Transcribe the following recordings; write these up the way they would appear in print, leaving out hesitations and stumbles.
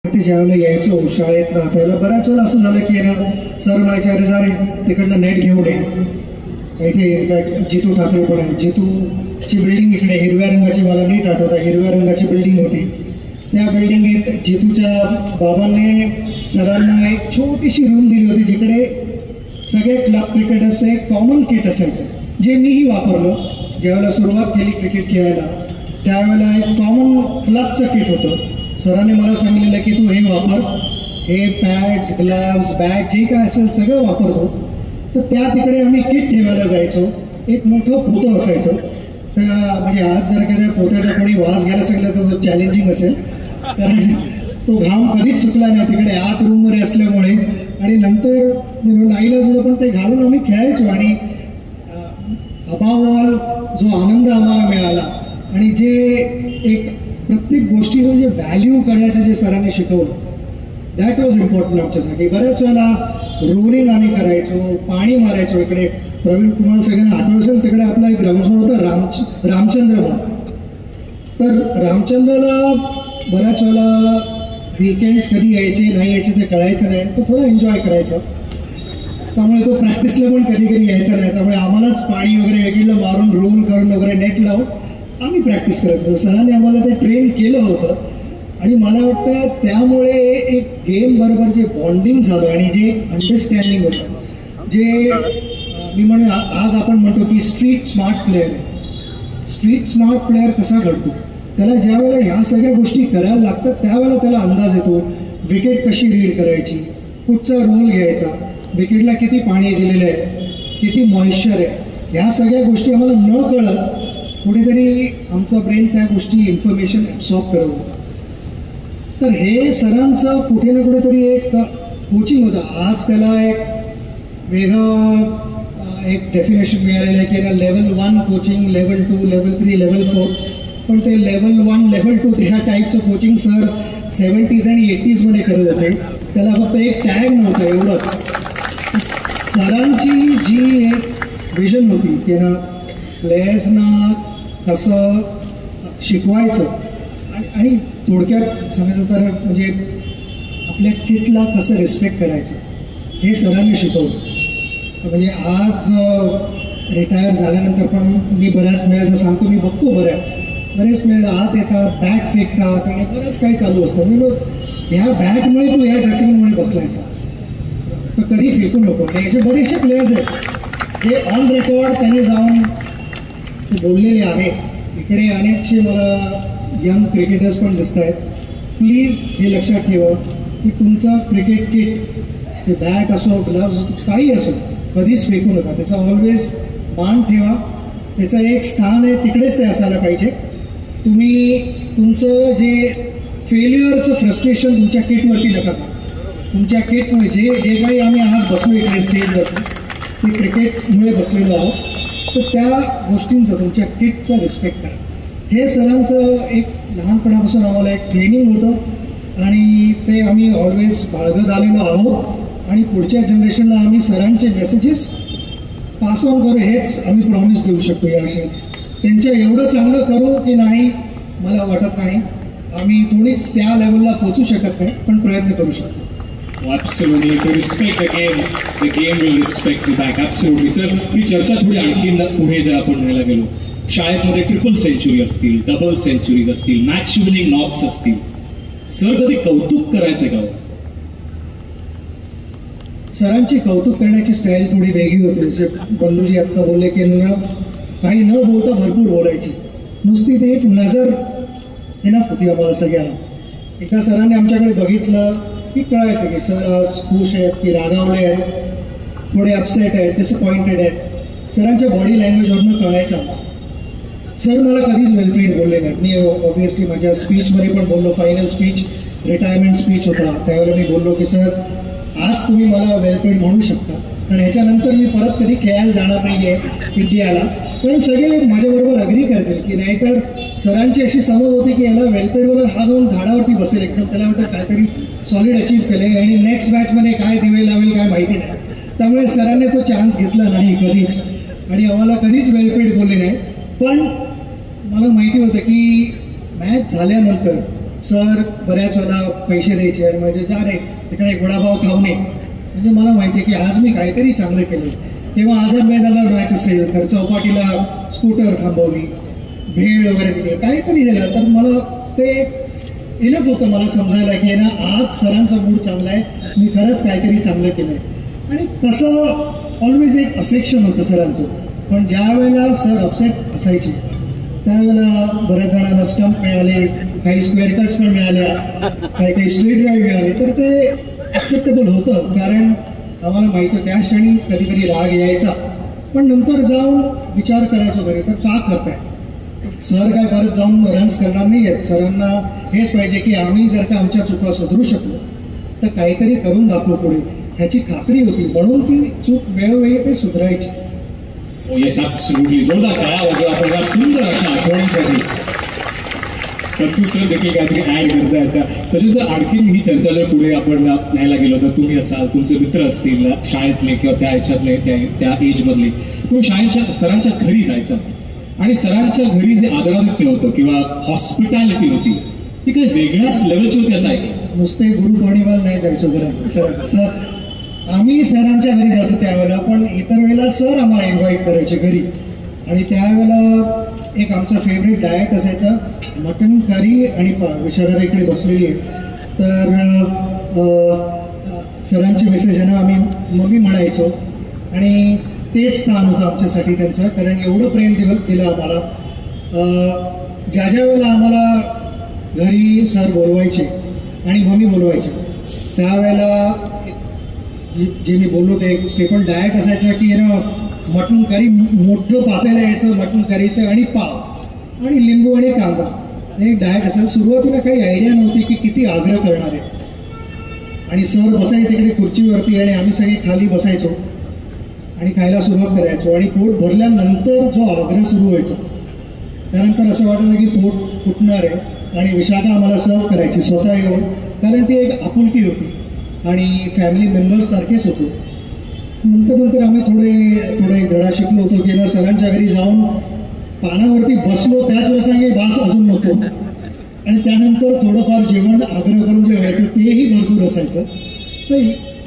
ज्यावेळेला यायचो शाळेतनं त्याला बऱ्याच वेळा असं झालं की ना सर म्हणायचे अरे जा रे तिकडनं नेट घेऊन ये इथे इनफॅक्ट जितू ठाकरे पण आहे. जितूची बिल्डिंग इकडे हिरव्या रंगाची मला नीट आठवतं हिरव्या रंगाची बिल्डिंग होती. त्या बिल्डिंगीत जितूच्या बाबांनी सरांना एक छोटीशी रूम दिली होती जिकडे सगळे क्लब क्रिकेटर्सचं एक कॉमन किट असायचं जे मीही वापरलं. ज्यावेळेला सुरुवात केली क्रिकेट खेळायला त्यावेळेला एक कॉमन क्लबचं किट होतं. सरांनी मला सांगितलेलं की तू हे वापर, हे पॅड्स ग्लव्स बॅग जे काय असेल सगळं वापरतो. तर त्या तिकडे आम्ही किट ठेवायला जायचो. एक मोठं पोतं असायचं त्या म्हणजे आज जर का त्या पोत्याचा कोणी वास घ्यायला सांगितलं तर तो चॅलेंजिंग असेल कारण तो घाम कधीच सुकला नाही तिकडे आत रूममध्ये असल्यामुळे. आणि नंतर नाईला सुद्धा पण ते घालून आम्ही खेळायचो. आणि अबाव ऑल जो आनंद आम्हाला मिळाला आणि जे एक प्रत्येक गोष्टीचं जे व्हॅल्यू करण्याचं जे सरांनी शिकवलं दॅट वॉज इम्पॉर्टंट आमच्यासाठी. बऱ्याच वेळेला रोलिंग आम्ही करायचो, पाणी मारायचो. इकडे प्रवीण तुम्हाला सगळ्यांना आठवत असेल तिकडे आपला एक ग्राउंड होता रामचंद्र म्हणून. तर रामचंद्रला बऱ्याच वेळेला वीकेंड्स कधी यायचे नाही यायचे ते कळायचं नाही. तो थोडा एन्जॉय करायचा त्यामुळे तो प्रॅक्टिसला पण कधी कधी यायचा नाही. त्यामुळे आम्हालाच पाणी वगैरे वेगळीला मारून रोल करून वगैरे नेट लावून आम्ही प्रॅक्टिस करत होतो. सरांनी आम्हाला ते ट्रेन केलं होतं आणि मला वाटतं त्यामुळे एक गेम बरोबर जे बॉन्डिंग झालं आणि जे अंडरस्टँडिंग होतं जे मी म्हणे आज आपण म्हणतो की स्ट्रीट स्मार्ट प्लेअर आहे. स्ट्रीट स्मार्ट प्लेअर कसा घडतो त्याला ज्या वेळेला ह्या सगळ्या गोष्टी करायला लागतात त्यावेळेला त्याला अंदाज येतो विकेट कशी रीड करायची, कुठचा रोल घ्यायचा, विकेटला किती पाणी दिलेलं आहे, किती मॉइश्चर आहे. ह्या सगळ्या गोष्टी आम्हाला न कळत कुठेतरी आमचा ब्रेन त्या गोष्टी इन्फॉर्मेशन ॲब्सॉर्ब करत होता. तर हे सरांचं कुठे ना कुठेतरी एक कोचिंग होतं. आज त्याला एक वेगळं एक डेफिनेशन मिळालेलं आहे की ना level 1 coaching, level 2, level 3, level 4. पण ते लेवल 1, लेवल 2 ह्या टाईपचं कोचिंग सर 70s आणि 80s मध्ये करत होते. त्याला फक्त एक टॅग नव्हतं एवढंच. सरांची जी एक विजन होती की ना प्लेयर्सना कसं शिकवायचं आणि थोडक्यात सांगायचं तर म्हणजे आपल्या किटला कसं रिस्पेक्ट करायचं हे सरांनी शिकवलं. म्हणजे आज रिटायर झाल्यानंतर पण मी बऱ्याच वेळेला सांगतो मी बघतो बरेच वेळेला आत येतात बॅट फेकतात आणि बरंच काही चालू असतं. मी ह्या बॅटमुळे तू ह्या ड्रेसिंग रूममध्ये बसलायस आज तर कधी फेकू नको. आणि याचे बरेचसे प्लेयर्स आहेत हे ऑन रेकॉर्ड त्यांनी जाऊन बोललेले आहेत. इकडे अनेकसे मला यंग क्रिकेटर्स पण दिसत आहेत. प्लीज हे लक्षात ठेवा की तुमचं क्रिकेट किट ते बॅट असो ग्लव्स काही असो कधीच फेकू नका. त्याचा ऑलवेज मान ठेवा. त्याचं एक स्थान आहे तिकडेच ते असायला पाहिजे. तुम्ही तुमचं जे फेल्युअरचं फ्रस्ट्रेशन तुमच्या किटवरती नका. तुमच्या किटमुळे जे काही आम्ही आज बसलो इकडे स्टेजवरती ते क्रिकेटमुळे बसलेलो आहोत. तर त्या गोष्टींचं तुमच्या किटचं रिस्पेक्ट करा. हे सरांचं एक लहानपणापासून आम्हाला एक ट्रेनिंग होतं आणि ते आम्ही ऑलवेज बाळगत आलेलो आहोत. आणि पुढच्या जनरेशनला आम्ही सरांचे मेसेजेस पास ऑन करू हेच आम्ही प्रॉमिस देऊ शकतो. या क्षणी त्यांच्या एवढं चांगलं करू की नाही मला वाटत नाही. आम्ही कोणीच त्या लेवलला पोहोचू शकत नाही पण प्रयत्न करू शकतो. Absolutely. If you respect the game will respect you back. Absolutely. Sir ही चर्चा थोडी आणखी पुढे जर आपण म्हणायला गेलो शाळेमध्ये ट्रिपल सेंचुरी असतील, डबल सेंचुरीज असतील, मॅच विनिंग नॉक्स असतील, सर कधी कौतुक करायचं का? सरांची कौतुक करण्याची स्टाईल थोडी वेगळी होती. जसे बल्लूजी आत्ता बोलले की काही न बोलता भरपूर बोलायची. नुसती ते एक नजर इनफ होती आम्हाला सगळ्यांना. एका सरांनी आमच्याकडे बघितलं की कळायचं की सर आज खुश आहेत की रागावले आहेत, थोडे अपसेट आहेत, डिसअपॉइंटेड आहेत. सरांच्या बॉडी लँग्वेजवरनं कळायचं. सर मला कधीच वेलपेड बोलले नाहीत. मी ऑब्व्हियसली माझ्या स्पीचमध्ये पण बोललो. फायनल स्पीच रिटायरमेंट स्पीच होता त्यावेळेला मी बोललो की सर आज तुम्ही मला वेलपेड म्हणू शकता कारण ह्याच्यानंतर मी परत कधी खेळायला जाणार नाही आहे इंडियाला. पण सगळे माझ्याबरोबर अग्री करतील की नाहीतर सरांची अशी समज होती की याला वेलपेडवर हा जाऊन झाडावरती बसेल एकदम त्याला वाटतं काहीतरी सॉलिड अचीव केले आणि नेक्स्ट मॅचमध्ये काय दिवे लावेल काय माहिती नाही. त्यामुळे सरांनी तो चान्स घेतला नाही कधीच आणि आम्हाला कधीच वेलपेड बोलले नाही. पण मला माहिती होतं की मॅच झाल्यानंतर सर बऱ्याच वेळेला पैसे द्यायचे आणि म्हणजे जा रे तिकडे एक वडापाव खाऊन ये, म्हणजे मला माहिती आहे की आज मी काहीतरी चांगलं केलं. तेव्हा आझाद मैदानाला मॅच असेल तर चौपाटीला स्कूटर थांबवली, भेळ वगैरे दिली, काहीतरी दिलं तर मला ते इनफ होतं मला समजायला की ना आज सरांचा मूड चांगला आहे, मी खरंच काहीतरी चांगलं केलं आहे. आणि तसं ऑलवेज एक अफेक्शन होतं सरांचं. पण ज्या वेळेला सर अपसेट असायचे त्यावेळेला बऱ्याच जणांना स्टंप मिळाले, काही स्क्वेअर कट्स पण मिळाल्या, काही स्ट्रेट ड्राईव्ह मिळाले, तर ते ॲक्सेप्टेबल होतं. कारण आम्हाला माहिती होतं त्या क्षणी कधी कधी राग यायचा, पण नंतर जाऊन विचार करायचो घरी तर का करताय. सर काय परत जाऊन रन्स करणार नाही आहेत. सरांना हेच पाहिजे की आम्ही जर का आमच्या चुका सुधारू शकलो तर काहीतरी करून दाखवू पुढे, ह्याची खात्री होती. म्हणून ती चूक वेळोवेळी ते सुधारायची. Yes absolutely. जोरदार टाळ्या वाजवा आपण या सुंदर अशा आठवणींसाठी. सत्तू सर देखील काहीतरी ऍड करतायत का? तरी जर आणखीन ही चर्चा जर पुढे आपण न्यायला गेलो तर तुम्ही असाल, तुमचे मित्र असतील शाळेतले किंवा त्या ह्याच्यातले त्या एजमधले, तुम्ही शाळेच्या सरांच्या घरी जायचं आणि सरांच्या घरी जे आदरातिथ्य होतं किंवा हॉस्पिटॅलिटी होती ती काही वेगळ्याच लेवलची होती असायची. नुसते गुरुपौर्णिमाला नाही जायचो बरं सर, आम्ही सरांच्या घरी जातो त्यावेळेला, पण इतर वेळेला सर आम्हाला इन्व्हाइट करायचे घरी. आणि त्यावेळेला एक आमचं फेवरेट डाएट असायचं मटन करी आणि विशाखा इकडे बसलेली आहे तर सरांची मेसेज आहे ना आम्ही मम्मी म्हणायचो आणि तेच स्थान होतं आमच्यासाठी त्यांचं. कारण एवढं प्रेम दिलं आम्हाला. ज्या ज्या वेळेला आम्हाला घरी सर बोलवायचे आणि मम्मी बोलवायचे त्यावेळेला जे मी बोललो ते एक स्टेपल डाएट असायचं की ना मटण करी मोठं पातेलं यायचं मटण करीचं आणि पाव आणि लिंबू आणि कांदा, हे डाएट असेल. सुरुवातीला काही आयडिया नव्हती की किती आग्रह करणार आहे. आणि सर बसायचे तिकडे खुर्चीवरती आणि आम्ही सगळे खाली बसायचो आणि खायला सुरुवात करायचो. आणि पोट भरल्यानंतर जो आग्रह सुरू व्हायचा त्यानंतर असं वाटायचं की पोट फुटणार आहे. आणि विशाखा आम्हाला सर्व करायची स्वतः येऊन, कारण ती एक आपुलकी होती आणि फॅमिली मेंबर्स सारखेच होतो. नंतर आम्ही थोडे धडा शिकलो होतो की ना सरांच्या घरी जाऊन पानावरती बसलो त्याच वेळेस सांगे बास अजून नको. आणि त्यानंतर थोडंफार जेवण आग्रह करून जे व्हायचं तेही भरपूर असायचं. तर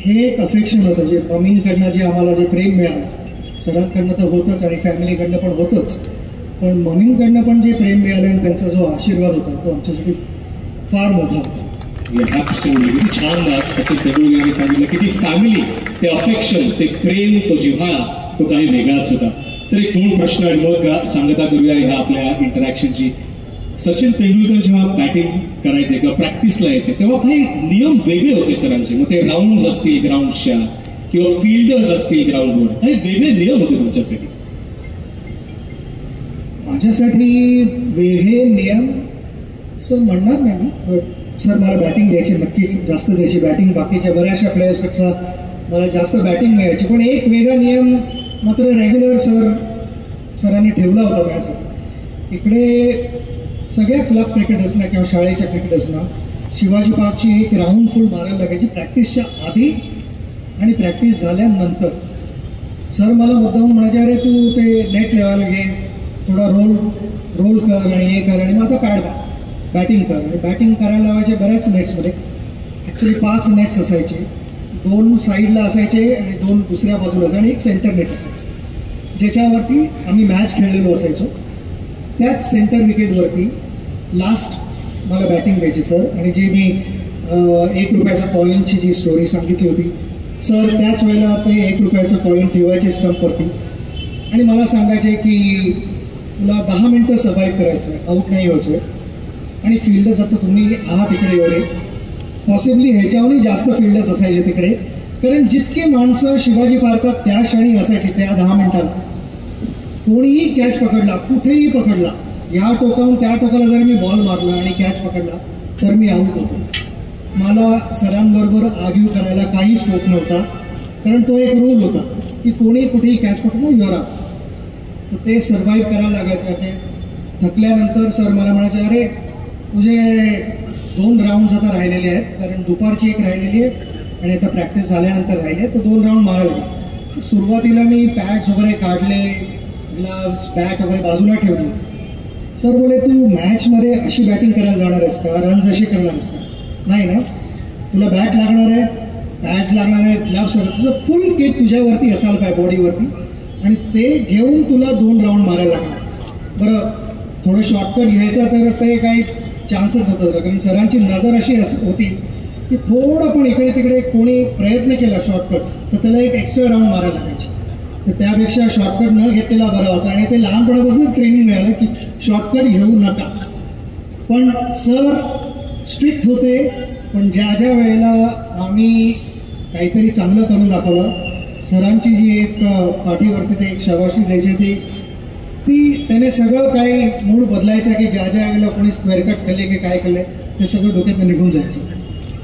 हे एक अफेक्शन होतं जे मम्मींकडनं जे आम्हाला जे प्रेम मिळालं, सरांकडनं तर होतंच आणि फॅमिलीकडनं पण होतंच, पण मम्मींकडनं पण जे प्रेम मिळालं आणि त्यांचा जो आशीर्वाद होता तो आमच्यासाठी फार मोठा होता. Yes absolutely. किती छान सचिन तेंडुलकर यांनी सांगितलं की ती फॅमिली, ते अफेक्शन, ते प्रेम, तो जिव्हाळा तो काही वेगळाच होता. सर एक 2 प्रश्न आणि मग सांगता करूया ह्या आपल्या इंटरॅक्शनची. सचिन तेंडुलकर जेव्हा बॅटिंग करायचे किंवा प्रॅक्टिसला यायचे तेव्हा काही नियम वेगळे होते सरांचे. मग ते राऊंड्स असतील ग्राउंडच्या किंवा फिल्डर्स असतील ग्राउंडवर, काही वेगळे नियम होते तुमच्यासाठी? माझ्यासाठी वेगळे नियम असं म्हणणार नाही मी. सर मला बॅटिंग द्यायची, नक्कीच जास्त द्यायची बॅटिंग. बाकीच्या बऱ्याचशा प्लेयर्सपेक्षा मला जास्त बॅटिंग मिळायची. पण एक वेगळा नियम मात्र रेग्युलर सरांनी ठेवला होता माझ्यासाठी. इकडे सगळ्या क्लब क्रिकेटर्सना किंवा शाळेच्या क्रिकेटर्सना शिवाजी पार्कची एक राऊंड फुल मारायला लागायची प्रॅक्टिसच्या आधी आणि प्रॅक्टिस झाल्यानंतर. सर मला मुद्दाम म्हणायचे अरे तू ते नेट लेवायला घे, थोडा रोल कर आणि हे कर आणि मग आता बॅटिंग कर. आणि बॅटिंग करायला लावायचे बऱ्याच नेट्समध्ये. ॲक्च्युली 5 नेट्स असायचे, 2 साईडला असायचे आणि 2 दुसऱ्या बाजूला आणि एक सेंटर नेट असायचं ज्याच्यावरती आम्ही मॅच खेळलेलो असायचो. त्याच सेंटर विकेटवरती लास्ट मला बॅटिंग द्यायची सर. आणि जे मी 1 रुपयाचा कॉईनची जी स्टोरी सांगितली होती सर, त्याच वेळेला ते 1 रुपयाचं कॉईन ठेवायचे स्टंपवरती आणि मला सांगायचे की तुला 10 मिनटं सर्व्हाइव्ह करायचं आहे, आऊट नाही व्हायचं. आणि फिल्डर्स आता तुम्ही आहात तिकडे एवढे, पॉसिबली ह्याच्यावरही जास्त फिल्डर्स असायचे तिकडे. कारण जितके माणसं शिवाजी पार्कात त्या क्षणी असायची त्या 10 मिनिटाला, कोणीही कॅच पकडला, कुठेही पकडला, या टोकाहून त्या टोकाला जर मी बॉल मारला आणि कॅच पकडला तर मी आऊट होतो. मला सरांबरोबर आर्ग्यू करायला काही स्कोप नव्हता, कारण तो एक रूल होता की कोणी कुठेही कॅच पकडला युअर आउट. तर ते सर्व्हाइव्ह करायला लागायचं. ते थकल्यानंतर सर मला म्हणायचे अरे तुझे 2 राऊंड्स आता राहिलेले आहेत, कारण दुपारची एक राहिलेली आहे आणि आता प्रॅक्टिस झाल्यानंतर राहिले, तर 2 राऊंड मारायला लागले. सुरुवातीला मी पॅड्स वगैरे काढले, ग्लव्स बॅट वगैरे बाजूला ठेवली. सर बोले तू मॅचमध्ये अशी बॅटिंग करायला जाणार आहेस का, रन्स असे करणार आहेस का? नाही ना, तुला बॅट लागणार आहे, पॅड लागणार आहे, ग्लव्स, तुझं फुल किट तुझ्यावरती असायला पाहिजे बॉडीवरती, आणि ते घेऊन तुला 2 राऊंड मारायला लागणार. बरं, थोडं शॉर्टकट घ्यायचं तर ते काही चान्सच होतं, कारण सरांची नजर अशी होती की थोडं पण इकडे तिकडे कोणी प्रयत्न केला शॉर्टकट तर त्याला एक एक्स्ट्रा राऊंड मारायला लागायची. तर त्यापेक्षा शॉर्टकट न घेतलेला बरा होता, आणि ते लहानपणापासून ट्रेनिंग मिळालं की शॉर्टकट घेऊ नका. पण सर स्ट्रिक्ट होते, पण ज्या ज्या वेळेला आम्ही काहीतरी चांगलं करून दाखवलं, सरांची जी एक पाठीवरती ते एक शाबासकी द्यायची ती त्याने सगळं काही मूड बदलायचं, की ज्या ज्या वेळेला कोणी स्क्वेअर कट केले की काय केले ते सगळं डोक्यात निघून जायचं.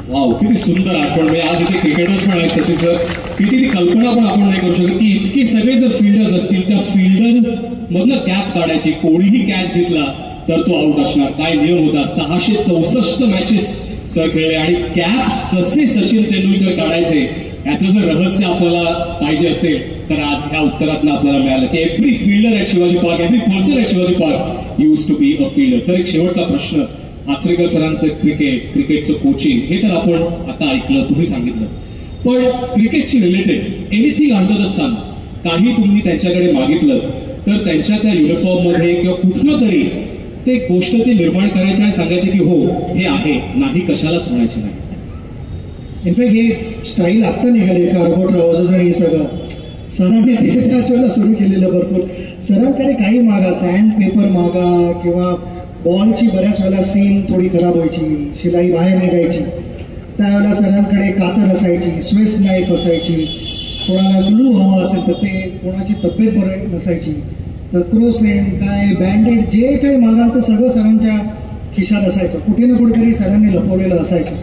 वाव, किती सुंदर आठवण. म्हणजे आज इथे क्रिकेटर्स पण आहेत सचिन सर, किती ती कल्पना पण आपण नाही करू शकत की इतके सगळे जर फिल्डर्स असतील, त्या फिल्डर मधनं कॅप काढायची, कोणीही कॅच घेतला तर तो आउट असणार. काय नियम होता, 664 मॅचेस सर खेळले, आणि कॅप्स कसे सचिन तेंडुलकर काढायचे याचं जर रहस्य आपल्याला पाहिजे असेल तर आज ह्या उत्तरातनं आपल्याला मिळालं की every fielder at Shivaji park, every person at Shivaji park use to be a fielder. Sir, एक शेवटचा प्रश्न. आचरेकर सरांचं क्रिकेटचं कोचिंग हे तर आपण आता ऐकलं, तुम्ही सांगितलं, पण क्रिकेटशी रिलेटेड एनिथिंग अंडर द सन काही तुम्ही त्यांच्याकडे मागितलं तर त्यांच्या त्या युनिफॉर्ममध्ये किंवा कुठलं तरी ते गोष्ट ते निर्माण करायचे आणि सांगायचे की हो हे आहे, नाही कशालाच म्हणायचे नाही. इनफॅक्ट हे स्टाईल आत्ता निघाले कार्बोट रावजस आणि हे सगळं सरांनी ते त्याच वेळेला सुरू केलेलं. भरपूर सरांकडे काही मागा, सँड पेपर मागा, किंवा बॉलची बऱ्याच वेळेला सीम थोडी खराब व्हायची, शिलाई बाहेर निघायची, त्यावेळेला सरांकडे कातर असायची, स्विस नाईफ असायची, कोणाला ग्लू हवा असेल तर ते, कोणाची तब्येत बरं नसायची तर क्रोसेन काय बँडेड जे काही मागाल ते सगळं सरांच्या खिशात असायचं, कुठे ना कुठेतरी सरांनी लपवलेलं असायचं.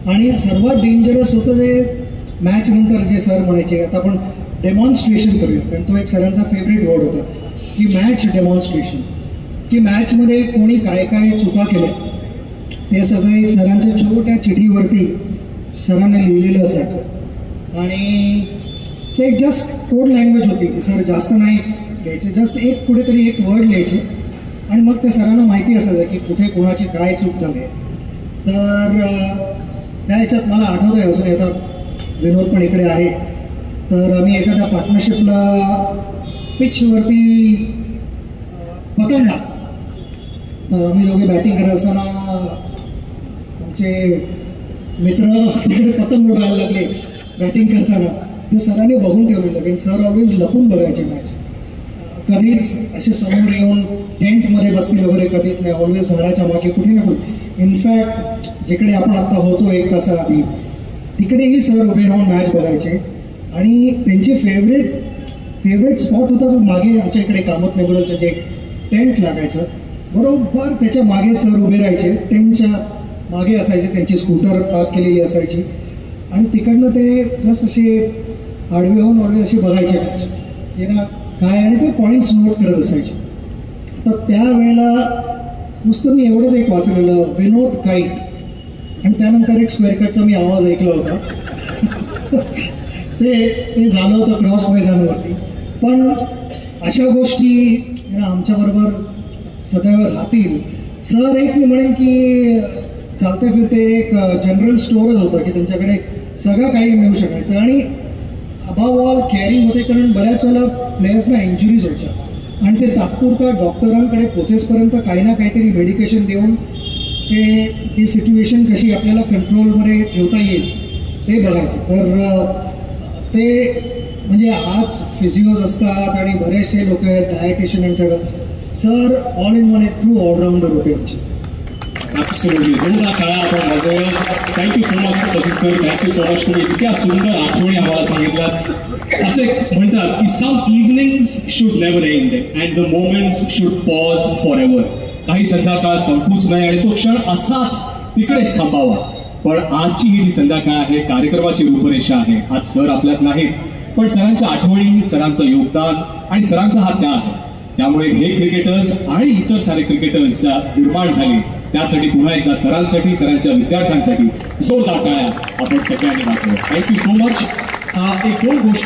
आणि सर्वात डेंजरस होतं ते मॅच नंतर जे सर म्हणायचे, आता आपण डेमॉन्स्ट्रेशन करूया, कारण तो एक सरांचा फेवरेट वर्ड होता की मॅच डेमॉन्स्ट्रेशन, की मॅचमध्ये कोणी काय काय चुका केल्या ते सगळे सरांच्या छोट्या चिठीवरती सरांनी लिहिलेलं असायचं. आणि ते जस्ट कोड लँग्वेज होती की सर जास्त नाही लिहायचे, जस्ट एक कुठेतरी एक वर्ड लिहायचे, आणि मग ते सरांना माहिती असायचं की कुठे कोणाची काय चूक झाली. तर त्या ह्याच्यात मला आठवतं आहे अजून, आता विनोद पण इकडे आहे, तर आम्ही एखाद्या पार्टनरशिपला पिचवरती पतंग, तर आम्ही दोघे बॅटिंग करत असताना आमचे मित्र तिकडे पतंग उडवायला लागले बॅटिंग करताना. ते सरांनी बघून ठेवलेलं, कारण सर ऑलवेज लपून बघायचे मॅच, कधीच असे समोर येऊन टेंटमध्ये बसतील वगैरे कधीच नाही, ऑलवेज झाडाच्या मागे कुठे ना कुठे. इनफॅक्ट जिकडे आपण आता होतो 1 तासाआधी तिकडेही सर उभे राहून मॅच बघायचे, आणि त्यांचे फेवरेट स्पॉट होता तो मागे आमच्या इकडे कामत मेमोरियलचं जे टेंट लागायचं, बरोबर त्याच्या मागे सर उभे राहायचे, टेंटच्या मागे असायचे, त्यांची स्कूटर पार्क केलेली असायची, आणि तिकडनं ते जस्ट असे आडवे होऊन असे बघायचे मॅच की ना काय, आणि ते पॉईंट्स नोट करत असायचे. तर त्यावेळेला नुसतं मी एवढंच एक वाचलेलं, विनोद काईट, आणि त्यानंतर एक स्क्वेअर कटचा मी आवाज ऐकला होता ते झालं होतं क्रॉस मैदानावरती. पण अशा गोष्टी आमच्याबरोबर सदैव राहतील. सर एक मी म्हणेन की चालते फिरते एक जनरल स्टोअरच होतं की त्यांच्याकडे सगळं काही मिळू शकायचं, आणि अबाव ऑल केअरिंग होते, कारण बऱ्याच वेळेला प्लेयर्सना इंजुरीज व्हायच्या, आणि ते तात्पुरता डॉक्टरांकडे पोचेसपर्यंत काही ना काहीतरी मेडिकेशन देऊन ती सिच्युएशन कशी आपल्याला कंट्रोलमध्ये ठेवता येईल ते बघायचं. तर ते म्हणजे आज फिजिओज असतात आणि बरेचसे लोक आहेत, डायटिशियन आणि सगळं. सर ऑल इन वन एक ट्रू ऑलराऊंडर होते आमचे. ॲब्सोल्युटली, जोरदार टाळ्या आपण वाजवूया. Thank you so much Sachin sir, thank you so much. तुम्ही इतक्या सुंदर आठवणी आम्हाला सांगितल्यात. असे म्हणतात की some evenings should never end and the moments should pause for ever. काही संध्याकाळ संपूच नाही आणि तो क्षण असाच तिकडेच थांबावा. पण आजची ही जी संध्याकाळ आहे, कार्यक्रमाची रूपरेषा आहे. आज सर आपल्यात नाहीत, पण सरांच्या आठवणी, सरांचं योगदान आणि सरांचा हा त्याग आहे, त्यामुळे हे क्रिकेटर्स आणि इतर सारे क्रिकेटर्स निर्माण झाले. त्यासाठी पुन्हा एकदा सरांसाठी, सरांच्या विद्यार्थ्यांसाठी जोरदार टाळ्या आपण सगळ्यांनी वाजवल्या. Thank you so much. एक दोन गोष्टी